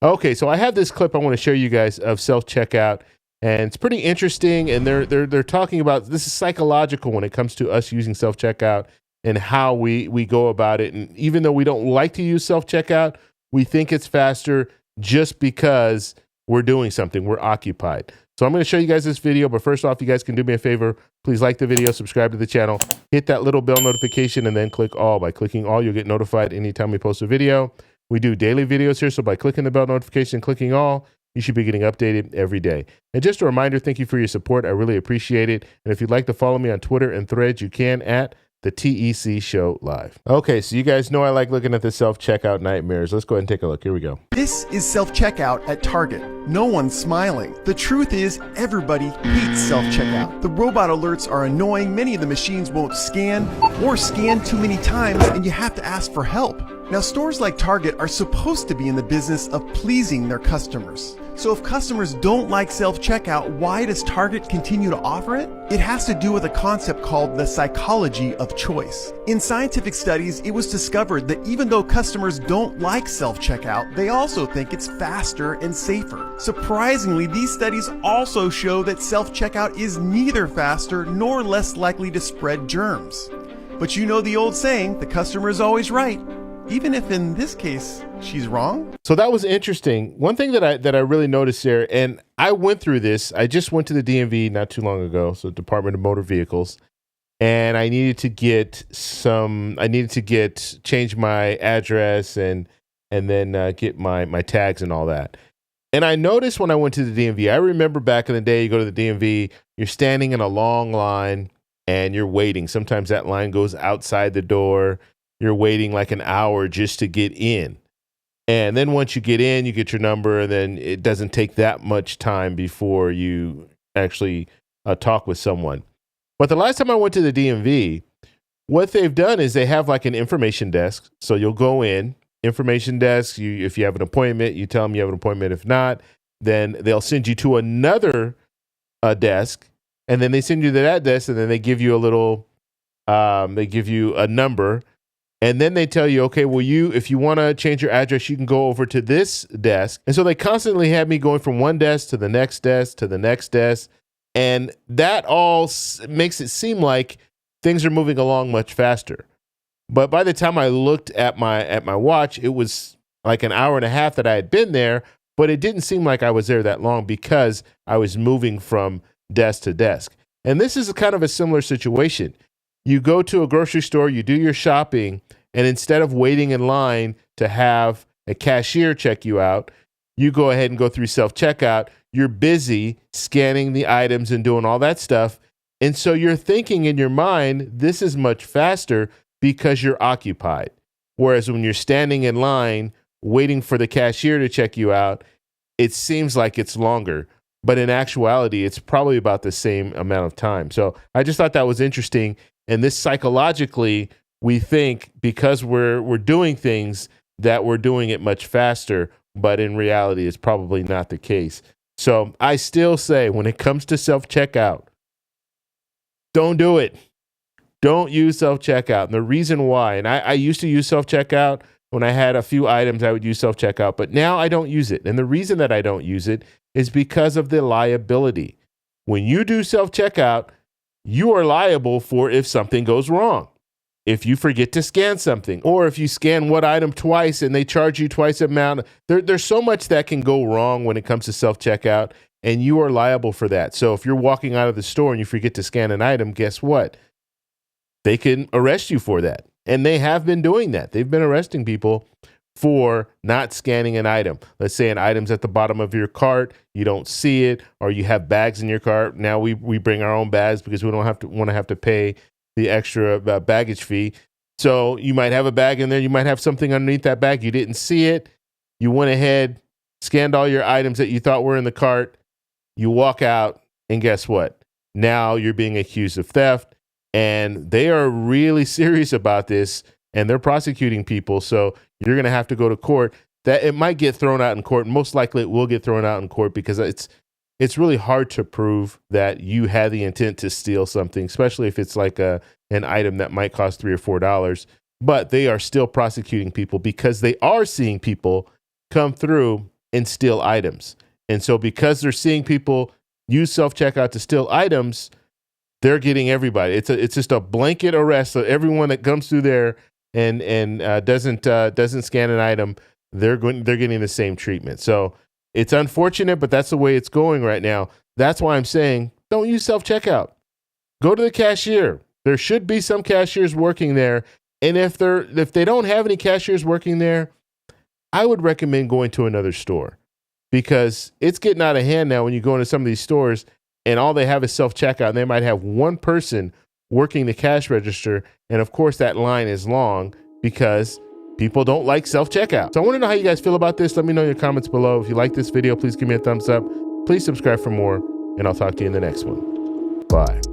Okay, so I have this clip I want to show you guys of self-checkout, and it's pretty interesting. And they're talking about this is psychological when it comes to us using self-checkout and how we go about it. And even though we don't like to use self-checkout, we think it's faster just because we're doing something, we're occupied. So I'm going to show you guys this video, but first off, you guys can do me a favor. Please like the video, subscribe to the channel, hit that little bell notification, and then click all. By clicking all, you'll get notified anytime we post a video. We do daily videos here, so by clicking the bell notification, clicking all, you should be getting updated every day. And just a reminder, thank you for your support. I really appreciate it. And if you'd like to follow me on Twitter and Threads, you can at the TEC Show Live. Okay, so you guys know I like looking at the self-checkout nightmares. Let's go ahead and take a look. Here we go. This is self-checkout at Target. No one's smiling. The truth is, everybody hates self-checkout. The robot alerts are annoying. Many of the machines won't scan or scan too many times, and you have to ask for help. Now, stores like Target are supposed to be in the business of pleasing their customers. So if customers don't like self-checkout, why does Target continue to offer it? It has to do with a concept called the psychology of choice. In scientific studies, it was discovered that even though customers don't like self-checkout, they also think it's faster and safer. Surprisingly, these studies also show that self-checkout is neither faster nor less likely to spread germs. But you know the old saying, the customer is always right. Even if in this case, she's wrong. So that was interesting. One thing that I really noticed there, and I went through this, I just went to the DMV not too long ago, so Department of Motor Vehicles, and I needed to change my address and then get my tags and all that. And I noticed when I went to the DMV, I remember back in the day, you go to the DMV, you're standing in a long line and you're waiting. Sometimes that line goes outside the door. You're waiting like an hour just to get in. And then once you get in, you get your number, and then it doesn't take that much time before you actually talk with someone. But the last time I went to the DMV, what they've done is they have like an information desk. So you'll go in, information desk, if you have an appointment, you tell them you have an appointment. If not, then they'll send you to another desk, and then they send you to that desk, and then they give you they give you a number. And then they tell you, okay, well, if you want to change your address, you can go over to this desk. And so they constantly have me going from one desk to the next desk to the next desk. And that all makes it seem like things are moving along much faster. But by the time I looked at my watch, it was like an hour and a half that I had been there, but it didn't seem like I was there that long because I was moving from desk to desk. And this is kind of a similar situation. You go to a grocery store, you do your shopping, and instead of waiting in line to have a cashier check you out, you go ahead and go through self-checkout. You're busy scanning the items and doing all that stuff. And so you're thinking in your mind, this is much faster because you're occupied. Whereas when you're standing in line, waiting for the cashier to check you out, it seems like it's longer. But in actuality, it's probably about the same amount of time. So I just thought that was interesting. And this psychologically, we think because we're doing things that we're doing it much faster, but in reality, it's probably not the case. So I still say when it comes to self-checkout, don't do it. Don't use self-checkout. And the reason why, and I used to use self-checkout when I had a few items, I would use self-checkout, but now I don't use it. And the reason that I don't use it is because of the liability. When you do self-checkout, you are liable for if something goes wrong. If you forget to scan something, or if you scan one item twice and they charge you twice the amount, there's so much that can go wrong when it comes to self-checkout, and you are liable for that. So if you're walking out of the store and you forget to scan an item, guess what? They can arrest you for that. And they have been doing that. They've been arresting people for not scanning an item. Let's say an item's at the bottom of your cart, you don't see it, or you have bags in your cart. Now we bring our own bags because we don't want to pay the extra baggage fee. So you might have a bag in there, you might have something underneath that bag, you didn't see it, you went ahead, scanned all your items that you thought were in the cart, you walk out, and guess what? Now you're being accused of theft, and they are really serious about this, and they're prosecuting people, so you're going to have to go to court. That it might get thrown out in court. Most likely it will get thrown out in court because it's really hard to prove that you had the intent to steal something, especially if it's like an item that might cost $3 or $4. But they are still prosecuting people because they are seeing people come through and steal items. And so because they're seeing people use self-checkout to steal items, they're getting everybody. It's just a blanket arrest. So everyone that comes through there and doesn't scan an item, they're getting the same treatment. So it's unfortunate, but that's the way it's going right now. That's why I'm saying don't use self-checkout. Go to the cashier. There should be some cashiers working there. And if they don't have any cashiers working there, I would recommend going to another store, because it's getting out of hand now when you go into some of these stores and all they have is self-checkout, and they might have one person working the cash register. And of course that line is long because people don't like self-checkout. So I want to know how you guys feel about this. Let me know in your comments below. If you like this video, please give me a thumbs up. Please subscribe for more, and I'll talk to you in the next one. Bye.